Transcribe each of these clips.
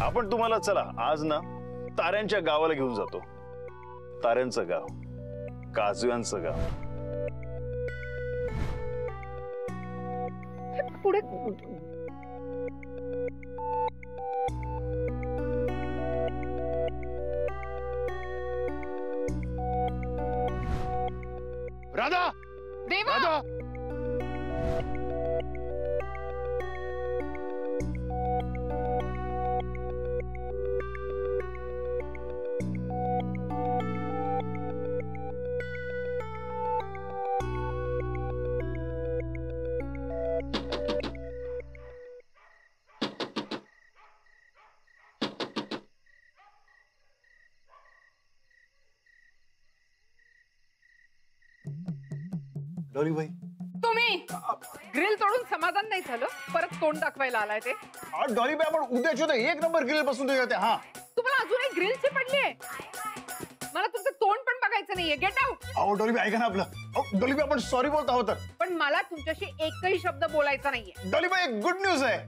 आपण तुम्हाला चला आज ना ताऱ्यांच्या गावाला घेऊन जातो. ताऱ्यांचं गाव, काजव्यांचं गाव. पुढे राधा, देवा, राधा. डॉली भाई, तुम्ही ग्रिल तोडून समाधान नाही झालं, परत तोंड दाखवायला आलाय ते. डॉली भाई आपण उद्याच उद्या एक नंबर ग्रिल बसून देऊ. हा, तुम्हाला अजूनही ग्रिलची पडलीये. मला तुमचं तोंड पण बघायचं नाहीये. Get out. अहो डॉली भाई ऐका ना आपलं. डॉली भाई आपण सॉरी बोलत आहोत. पण मला तुमच्याशी एकही शब्द बोलायचा नाहीये. डॉली भाई एक गुड न्यूज आहे.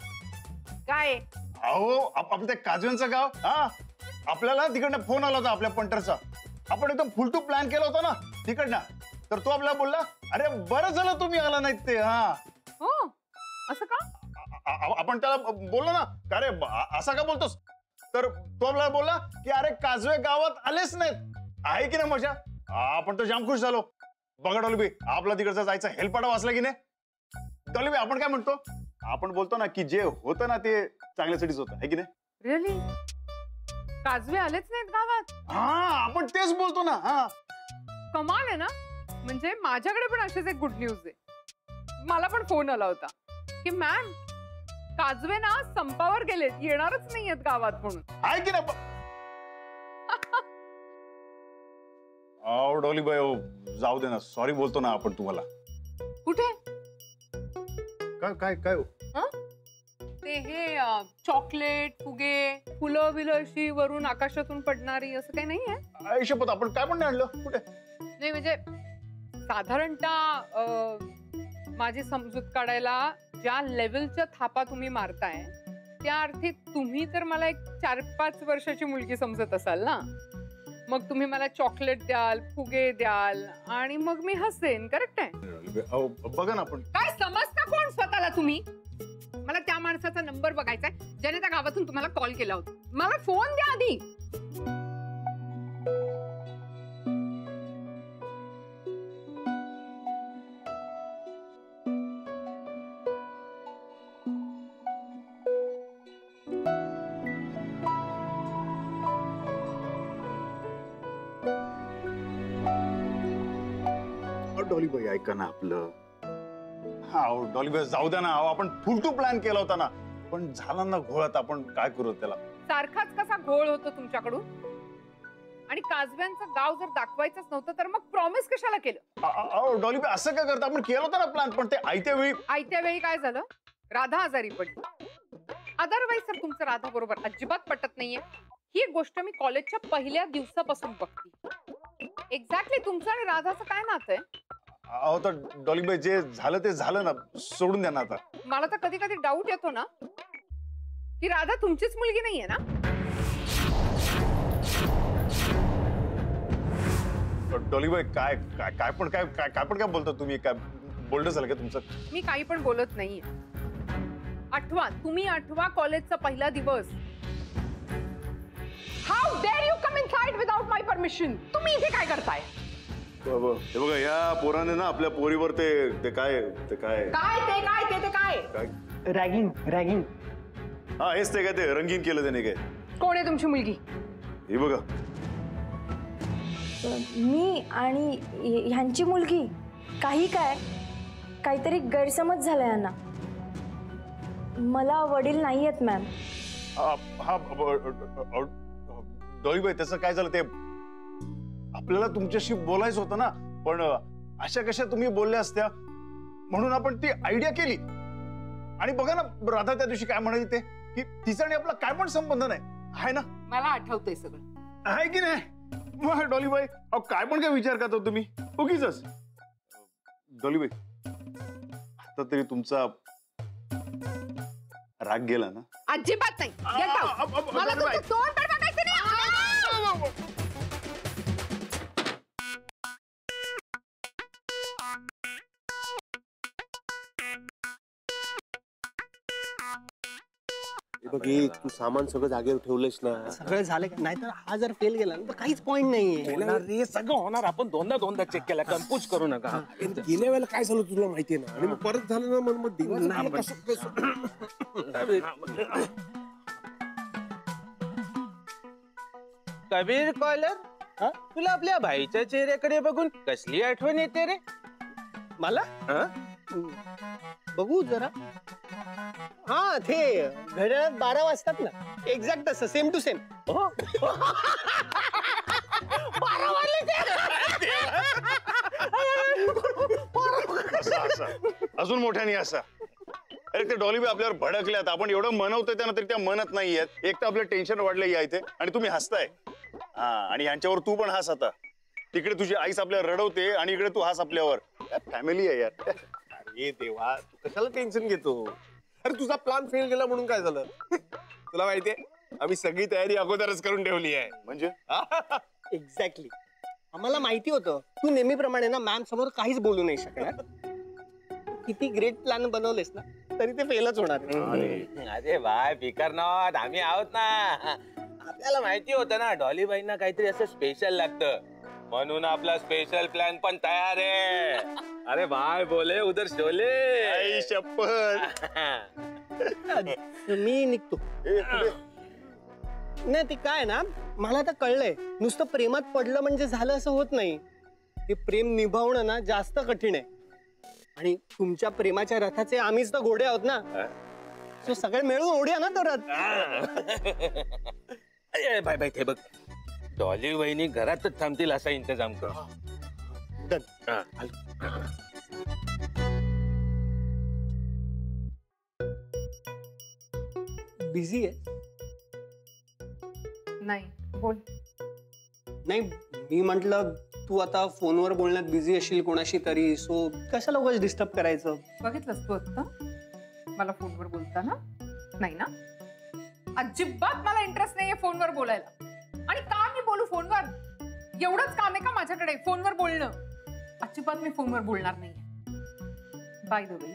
काय? अहो आपलं ते काजव्यांचं गाव, हा आपल्याला तिकडनं फोन आला होता आपल्या पंटरचा. आपण एकदम फुल टू प्लॅन केला होता ना तिकडनं. तर तो आपल्याला बोलला, अरे बरं झालं तुम्ही आला नाहीत ते. हा हो, असं का? आपण त्याला बोललो ना, अरे असा का बोलतोस. तर तो आपल्याला बोलला की अरे काजवे गावात आलेच नाहीत. आहे की नाही मजा. आपण तर जाम खुश झालो. बघा डॉली भाई, आपला तिकडचा जायचा हेलपाटा वाचला की नाही. डॉली भाई आपण काय म्हणतो, आपण बोलतो ना की जे होतं ना ते चांगल्यासाठीच होतं, आहे की नाही. रिअली? काजवे आलेच नाहीत गावात? हा आपण तेच बोलतो ना. हा कमाल आहे ना. म्हणजे माझ्याकडे पण असेच एक गुड न्यूज आहे. मला पण फोन आला होता की मॅम काजवे ना संपावर गेलेत, येणारच नाहीयेत गावात म्हणून. आहे की नाही. डॉली बाई जाऊ दे ना, सॉरी बोलतो ना आपण तुम्हाला. कुठे? काय काय काय ते हे चॉकलेट, फुगे, फुलं बिलं अशी वरून आकाशातून पडणारी, असं काही नाहीये. आयुष्यपत आपण काय पण नाही आणलं कुठे. नाही म्हणजे साधारणतः माझी समजूत काढायला ज्या लेवलच्या थापा तुम्ही मारताय त्या अर्थी तुम्ही तर मला एक 4-5 वर्षाची मुलगी समजत असाल ना. मग तुम्ही मला चॉकलेट द्याल, फुगे द्याल आणि मग मी हसेन. करेक्ट आहे? बघा ना आपण. काय समजता कोण स्वतःला तुम्ही? मला त्या माणसाचा नंबर बघायचाय ज्याने त्या गावातून तुम्हाला कॉल केला होता. मला फोन द्या आधी. डॉली बाई ऐका ना आपलं. हा डॉली बाई जाऊ द्या ना. आपण फुल टू प्लॅन केला होता ना, पण झाला ना घोळात. आपण काय करू त्याला. सारखाच कसा घोळ होतो तुमच्याकडून. आणि काजव्यांचं गाव जर दाखवायचंच नव्हतं तर मग प्रॉमिस कशाला केलं? डॉली बाई असं काय करता. आपण केलं होतं ना प्लॅन, पण ते आयत्या वेळी काय झालं? राधा आजारी पडली. अदरवाईज तर तुमचं राधा बरोबर अजिबात पटत नाहीये. ही गोष्ट मी कॉलेजच्या पहिल्या दिवसापासून बघते. एक्झॅक्टली तुमचं आणि राधाचं काय नातं आहे? अहो तर डॉली बाई जे झालं ते झालं ना, सोडून द्या ना आता. मला तर कधी कधी डाऊट येतो ना की राधा तुमचीच मुलगी नाहीये ना. डॉली बाई काय काय काय पण काय बोलता तुम्ही. काय बोलणं झालं का तुमचं? मी काही पण बोलत नाहीये. तुम्ही आठवा कॉलेजचा पहिला दिवस. How dare you come inside without my permission. तुम्ही इथे काय करताय? हे बघा या पोराने ना आपल्या पोरीवर ते काय रॅगिंग. हा हेच ते काय ते रंगीन केलं त्याने. काय कोण आहे तुमची मुलगी? हे बघा मी आणि ह्यांची मुलगी. काहीतरी गैरसमज झाला यांना. मला वडील नाही आहेत मॅम. हा डॉली बाई त्याचं काय झालं ते आपल्याला तुमच्याशी बोलायचं होतं ना, पण अशा कशा तुम्ही बोलल्या असत्या म्हणून आपण ती आयडिया केली. आणि बघा ना राधा त्या दिवशी काय म्हणाली ते की तिचा आणि आपला काय पण संबंध नाही आहे ना. मला आठवतंय सगळं. आहे की नाही डॉली बाई. काय पण काय विचार करता तुम्ही उगीच. डॉली बाई आता तरी तुमचा राग गेला ना? अजिबात नाही. Get out. मला तुझं तोंड पण बघायचं नाही. बघ तू सामान सगळं जागेवर ठेवलंस ना? सगळं झालं का? नाहीतर हा जर फेल गेला ना तर काहीच पॉइंट नाहीये. रे सगळं होणार. आपण दोनदा चेक केला. कन्फ्यूज करू नका. गेल्या वेळेला काय झालं तुला माहितीये ना? आणि मग परत झालं ना मग देवाचं काम कसं कबीर कॉलर, तुला आपल्या भाईच्या चेहऱ्याकडे बघून कसली आठवण येते रे? मला बघू जरा. हा ते घड्याळात 12 वाजतात ना, एक्झॅक्ट तसं सेम टू सेम. 12 वाजले ते. अजून मोठ्याने असा. अरे ते डॉली बी आपल्यावर भडकल्यात. आपण एवढं मनवतोय त्यांना तरी त्या मनत नाहीयेत. एक तर आपलं टेन्शन वाढलं या इथे आणि तुम्ही हसताय. हा, आणि ह्यांच्यावर तू पण हस आता. तिकडे तुझी आईस आपल्याला रडवते आणि इकडे तू हस आपल्यावर. फॅमिली आहे यार. अरे देवा, तू कशाला टेन्शन घेतो? अरे तुझा प्लॅन फेल गेला म्हणून काय झालं? तुला माहितीये आम्ही सगळी तयारी अगोदरच करून ठेवली आहे. म्हणजे एक्झॅक्टली. आम्हाला माहिती होतं तू नेहमीप्रमाणे ना मॅम समोर काहीच बोलू नाही शकणार. किती ग्रेट प्लॅन बनवलेस ना तरी ते फेलच होणार. अरे भाई फिकर नॉट, आम्ही आहोत ना. आपल्याला माहिती होतं ना डॉलीबाईंना काहीतरी असं स्पेशल लागतं, म्हणून आपला स्पेशल प्लॅन पण तयार आहे. अरे भाई बोले उधर शोले. आई शपथ. मी निघतो. नाही ते काय ना, मला आता कळलंय नुसतं प्रेमात पडलं म्हणजे झालं असं होत नाही. ते प्रेम निभावणं ना जास्त कठीण आहे. आणि तुमच्या प्रेमाच्या रथाचे आम्हीच तर घोडे आहोत ना. सो सगळे मिळून ओढ्या ना तो रथ. अरे भाई भाई ते बघ, डॉली वहिनी घरातच थांबतील असा इंतजाम कर. बिझी आहे? नाही, बोल. नाही मी म्हंटल तू आता फोनवर बोलण्यात बिझी असशील कोणाशी तरी, सो कशाला उगाच डिस्टर्ब करायचं. बघितलंस तू आता मला फोनवर बोलताना? नाही ना, अजिबात मला इंटरेस्ट नाहीये फोनवर बोलायला. आणि का मी बोलू फोनवर? एवढंच काम आहे का माझ्याकडे फोनवर बोलणं? अजिबात मी फोनवर बोलणार नाहीये. बाय द वे,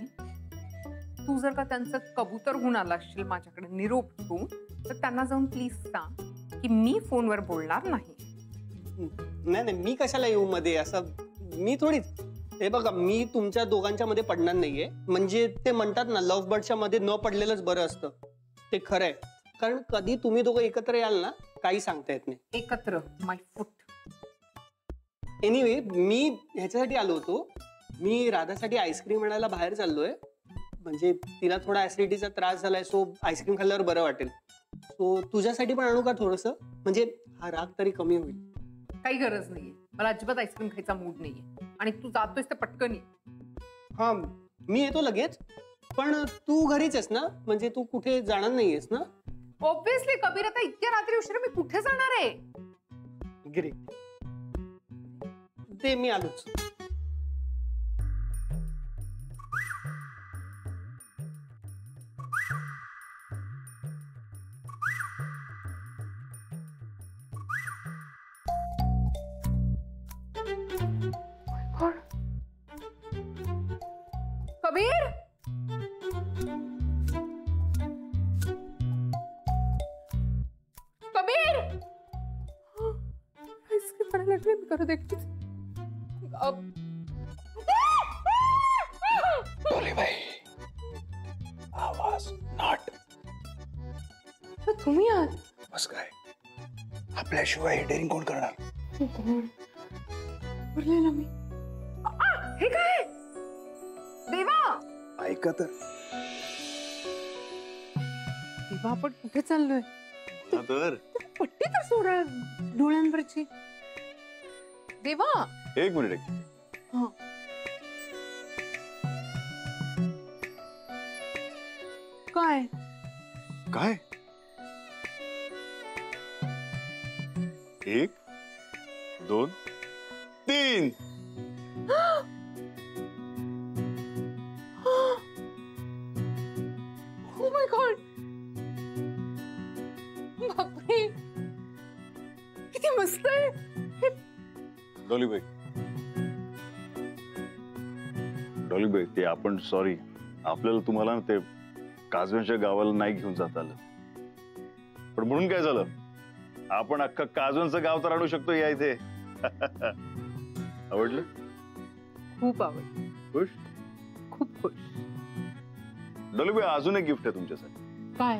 तू जर का त्यांचं कबूतर होऊन आला असशील माझ्याकडे निरोप घेऊन, तर त्यांना जाऊन प्लीज सांग की मी फोनवर बोलणार नाही. नाही नाही, मी कशाला येऊ मध्ये असं? मी थोडीच. हे बघा, मी तुमच्या दोघांच्या मध्ये पडणार नाहीये. म्हणजे ते म्हणतात ना, लव्ह बर्डच्या मध्ये न पडलेलंच बरं असतं. ते खरंय. कारण कधी तुम्ही दोघं एकत्र याल ना, काही सांगता येत नाही. एकत्र माय फुट. एनिवे, मी ह्याच्यासाठी आलो होतो. मी राधासाठी आईस्क्रीम आणायला बाहेर चाललोय. म्हणजे तिला थोडा ऍसिडिटीचा त्रास झालाय, सो आईस्क्रीम खाल्ल्यावर बरं वाटेल. सो तुझ्यासाठी पण आणू का थोडस? म्हणजे हा राग तरी कमी होईल. काही गरज नाहीये, मला अजिबात आईस्क्रीम खायचा मूड नाहीये. आणि तू जातोयस ते पटकन ये. हा, मी येतो लगेच. पण तू घरीच आहेस ना? म्हणजे तू कुठे जाणार नाहीयेस ना? ऑब्विसली कबीर, आता इतक्या रात्री उशिरा मी कुठे जाणार आहे? ग्रेट. ते मी आलोच. कबीर, कबीर, आईस्क्रीम खायला लागले मी करत एकटीच. आवाज नाट. तुम्ही आहात? बस काय, आपल्याशिवाय डेअरिंग कोण करणार? बोलले ना मी. हे काय देवा? ऐका तर. देवा, आपण कुठे चाललोय? तर पट्टी तर सोडा डोळ्यांवरची. देवा, एक मिनिट. हा. काय काय? 1 2 3. Oh my God! मस्त आहे. डॉलीबाई, डॉलीबाई, ते आपण सॉरी, आपल्याला तुम्हाला ना ते काजव्यांच्या गावाला नाही घेऊन जाता आलं. पण म्हणून काय झालं, आपण अख्खा काजव्यांचं गाव तर आणू शकतो या इथे. आवडलं? खूप आवडलं. खुश? खूप खुश. डॉलीबाई, अजून एक गिफ्ट आहे तुमच्यासाठी. काय?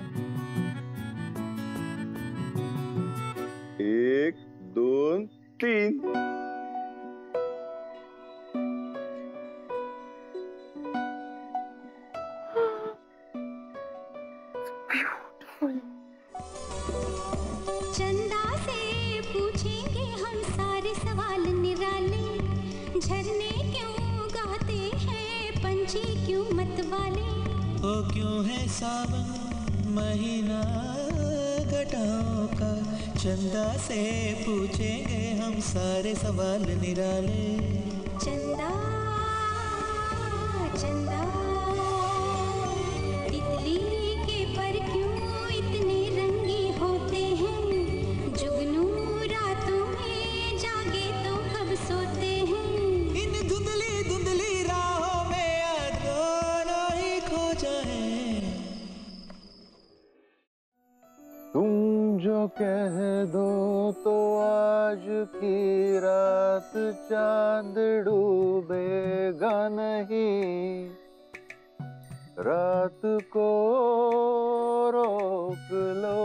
1 2 3. चंदा से पूछेंगे हम सारे सवाल निराले, झरने क्यों गाते हैं पंछी क्यों मतवाले, ओ क्यों है सावन महीना घटाओं का, चंदा से पूछेंगे हम सारे सवाल निराले। चंदा चंदा तितली के पर क्यों इतने रंगी होते हैं, जुगनू रातों में जागे तो कब सोते हैं, इन धुंधली धुंधली राहों में आज दोनों ही खो जाए। तुम जो कह दो तो आज की रात चांद डूबेगा नहीं, रात को रोक लो.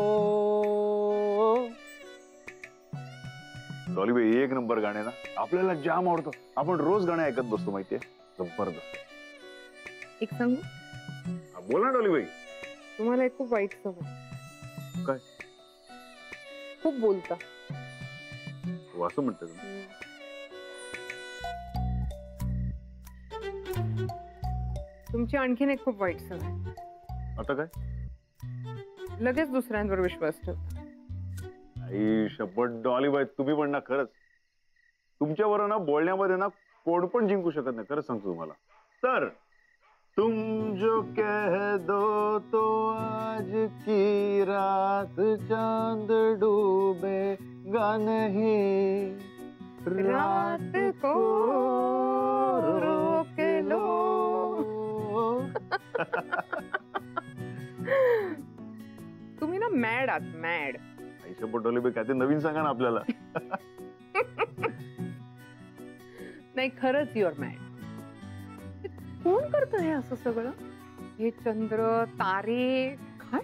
डॉलीबाई, एक नंबर गाणे ना, आपल्याला जाम आवडतं. आपण रोज गाणे ऐकत बसतो, माहितीये. जबरदस्त. एक सांगू, बोला डॉलीबाई. तुम्हाला एक खूप वाईट सवय. काय? खूप बोलता. असं म्हणते तुम्ही? तुमची आणखीन एक खूप वाईट सवय. आता काय? लगेच दुसऱ्यांवर विश्वास ठेवता. आई शपथ डॉलीबाई, तुम्ही पण ना खरंच तुमच्यावर ना बोलण्यामध्ये ना कोण पण जिंकू शकत नाही, खरंच सांगतो तुम्हाला. तर तुम जो कह दो तो आज की रात चांद डूबेगा नहीं, रात को रोक लो. तुम्ही ना मॅड आहात, मॅड. आई शपथ डॉलीबाई, काय ते नवीन सांगा ना आपल्याला. नाही, खरंच युअर मॅड. कोण करतं हे असं सगळं? हे चंद्र तारे काय?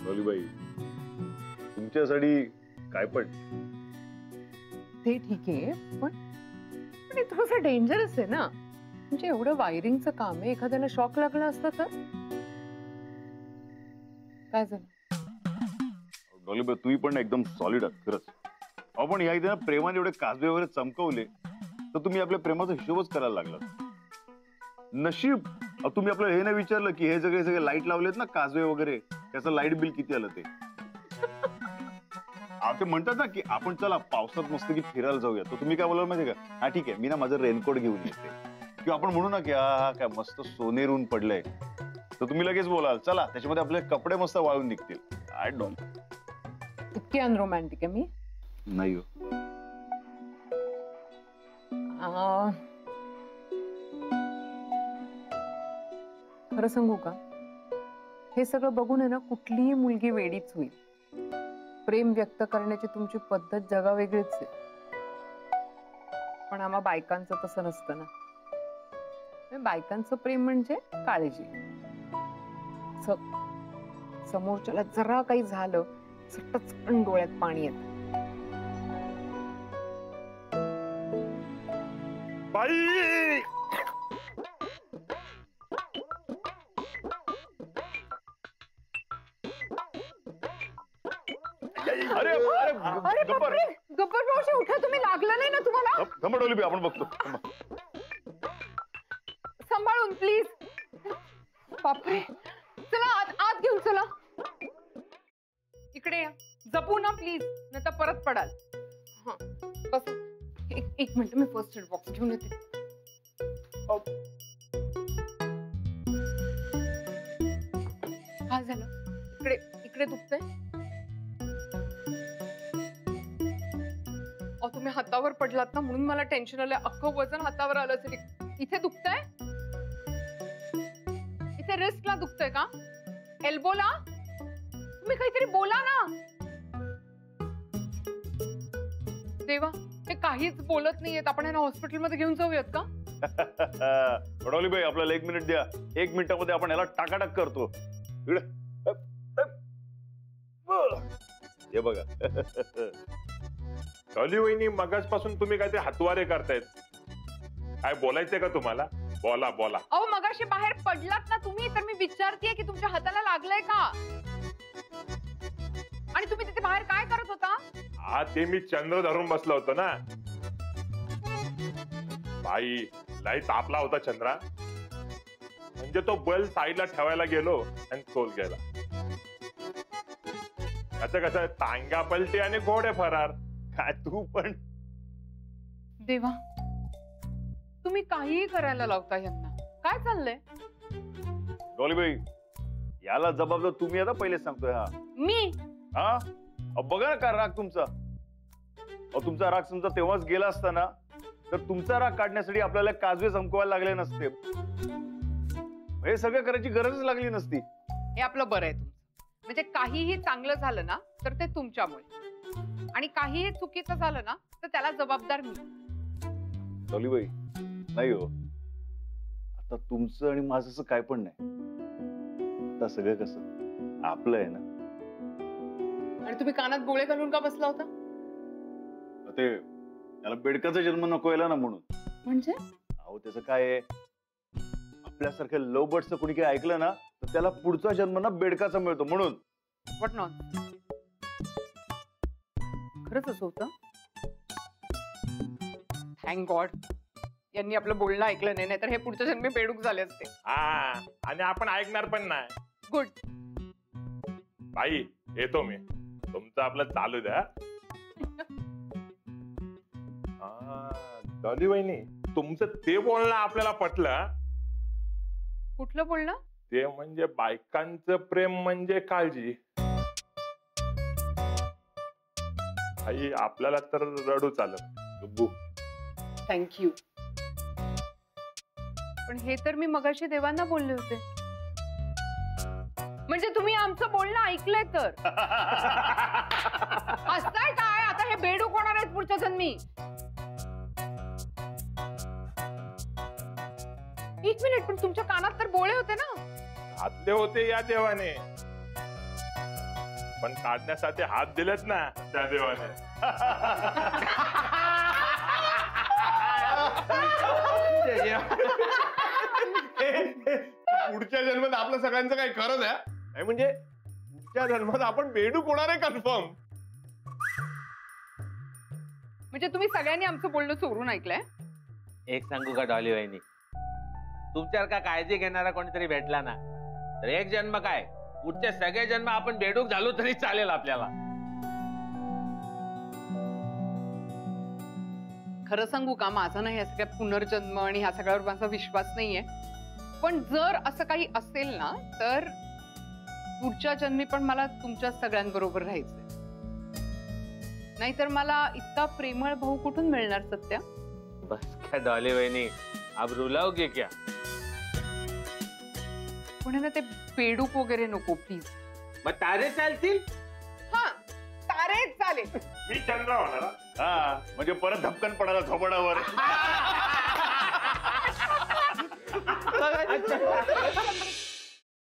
डॉलीबाई, तुमच्यासाठी काय पण. ते ठीक आहे, पण हे थोडंसं डेंजरस आहे ना. म्हणजे एवढं वायरिंगचं काम आहे, एखाद्याला शॉक लागला असता तर काय झालं? डॉलीबाई, तुम्ही पण एकदम सॉलिड आहात खरंच. आपण या इथे ना प्रेमाने एवढे काजवे वगैरे चमकवले तर तुम्ही आपल्या प्रेमाचा हिशोबच करायला लागलात. नशीब तुम्ही आपलं हे नाही विचारलं की हे सगळे सगळे लाईट लावलेत ना काजवे वगैरे, त्याचं लाईट बिल किती आलं ते. ते म्हणतात ना की आपण चला पावसात मस्त की फिरायला जाऊया, तर तुम्ही काय बोलाल माहिती का, हा ठीक आहे मी ना माझं रेनकोट घेऊन येते. किंवा आपण म्हणू ना की हा काय मस्त सोनेरून पडलंय, तर तुम्ही लगेच बोलाल चला त्याच्यामध्ये आपले कपडे मस्त वाळून निघतील. I don't. इतकी अनरोमॅन्टिक आहे मी? नाही हो. खरं सांगू का, हे सगळं बघून आहे ना कुठलीही मुलगी वेडीच होईल. प्रेम व्यक्त करण्याची तुमची पद्धत जगा वेगळीच आहे, पण आम्हा बायकांचं तसं नसतं ना. बायकांचं प्रेम म्हणजे काळजी. समोरच्याला जरा काही झालं टचकन डोळ्यात पाणी येतं. बाई, अरे अरे अरे बापरे, गब्बर मावशी उठा, तुम्ही लागलं नाही ना तुम्हाला? थांबा डॉलीबाई, आपण बघतो. सांभाळून प्लीज. बापरे, चला आत घेऊन चला. इकडे या, जपू ना प्लीज, नाही तर परत पडाल. हा बस. एक मिनिट, मी फर्स्ट एड बॉक्स घेऊन येते. काय झालं? इकडे इकडे दुखतंय? तुम्ही हातावर पडलात ना म्हणून मला टेन्शन आलंय. अख्खं वजन हातावर आलं असेल. इथे दुखतंय, इथे रिस्कला दुखतंय का, एल्बोला? तुम्ही काहीतरी बोला ना. देवा, हे काहीच बोलत नाहीयेत. आपण यांना हॉस्पिटलमध्ये घेऊन जाऊयात का? डॉलीबाई आपल्याला 1 मिनिट द्या. 1 मिनिटामध्ये आपण याला टाकाटाक करतो. हे बघा. डॉली वहिनी, मगाचपासून तुम्ही काहीतरी हातवारे करतायत. काय बोलायचंय का तुम्हाला? बोला बोला. अहो मगाशी बाहेर पडलात ना तुम्ही, तर मी विचारतेय की तुमच्या हाताला लागलंय का? आणि तुम्ही तिथे बाहेर काय करत होता? हा, ते मी चंद्र धरून बसलो होतो ना. बाई, लई तापला होता चंद्रा. म्हणजे तो बल साईडला ठेवायला गेलो आणि तोल गेला. कसं कसं टांगा पलटी आणि घोडे फरार. काय तू पण. देवा, तुम्ही काहीही करायला लावता यांना. काय चाललंय? डॉलीबाई, याला जबाबदार तुम्ही आता पहिले सांगतोय. हा मी? हा, बघा ना का राग तुमचा. तुमचा राग समजा तेव्हाच गेला असताना तर तुमचा राग काढण्यासाठी आपल्याला काजवे संपवायला लागले नसते. हे सगळं करायची गरजच लागली नसती. हे आपलं बरं आहे तुमचं. म्हणजे काहीही चांगलं झालं ना तर ते तुमच्यामुळे, आणि काहीही चुकीचं झालं ना तर त्याला जबाबदार मी. डॉलीबाई, नाही हो, आता तुमचं आणि माझं असं काय पण नाही. आता सगळं कसं आपलं आहे ना. आणि तुम्ही कानात गोळे घालून का बसला होता? ते त्याला बेडकाचा जन्म नको यायला ना म्हणून. म्हणजे? अहो त्याचं काय आहे, आपल्यासारख्या लव बर्ड्सचं कुणी काही ऐकलं ना तर त्याला पुढचा जन्म ना बेडकाचा मिळतो म्हणून. What not? खरंच असं होतं? थँक गॉड यांनी आपलं बोलणं ऐकलं नाही, नाहीतर हे पुढच्या जन्मी बेडूक झाले असते. हा, आणि आपण ऐकणार पण नाही. गुड. बाई, येतो मी. तुमचं आपलं चालू द्या. डॉली वहिनी, तुमचं ते बोलणं आपल्याला पटलं. कुठलं बोलणं? ते म्हणजे बायकांचं प्रेम म्हणजे काळजी. आई, आपल्याला तर रडू चालत. थँक्यू. पण हे तर मी मगाशी देवांना बोलले होते. म्हणजे तुम्ही आमचं बोलणं ऐकलंय तर. हसताय काय? आता हे बेडूक होणार आहेत पुढच्या जन्मी. 1 मिनिट, पण तुमच्या कानात तर बोळे होते ना? घातले होते या देवाने, पण काढण्यासाठी हात दिलेत ना त्या देवाने. पुढच्या जन्मात आपल्या सगळ्यांचं काही खरंच आहे. म्हणजे पुढच्या जन्मात आपण बेडूक होणार आहे कन्फर्म. म्हणजे तुम्ही सगळ्यांनी आमचं बोलणं चोरून ऐकलंय? एक सांगू का डॉली वहिनी, तुमच्यावर का काळजी घेणारा कोणीतरी भेटला ना तर एक जन्म काय, पुढचे सगळे जन्म आपण बेडूक झालो तरी चालेल आपल्याला. खरं सांगू का, माझा नाही या सगळ्या पुनर्जन्म आणि ह्या सगळ्यावर माझा विश्वास नाहीये. पण जर असं काही असेल ना तर पुढच्या जन्मी पण मला तुमच्या सगळ्यांबरोबर राहायचंय. नाहीतर मला इतका प्रेमळ भाऊ कुठून मिळणार सत्या? बस काय डॉली वहिनी, अब रुलाओगे क्या? पुढे ना ते बेडूक वगैरे नको प्लीज. मग तारे चालतील? हा, तारे चालेल. मी चंद्र होणार. हा, म्हणजे परत धपकन पडायला थोपडावर. अच्छा.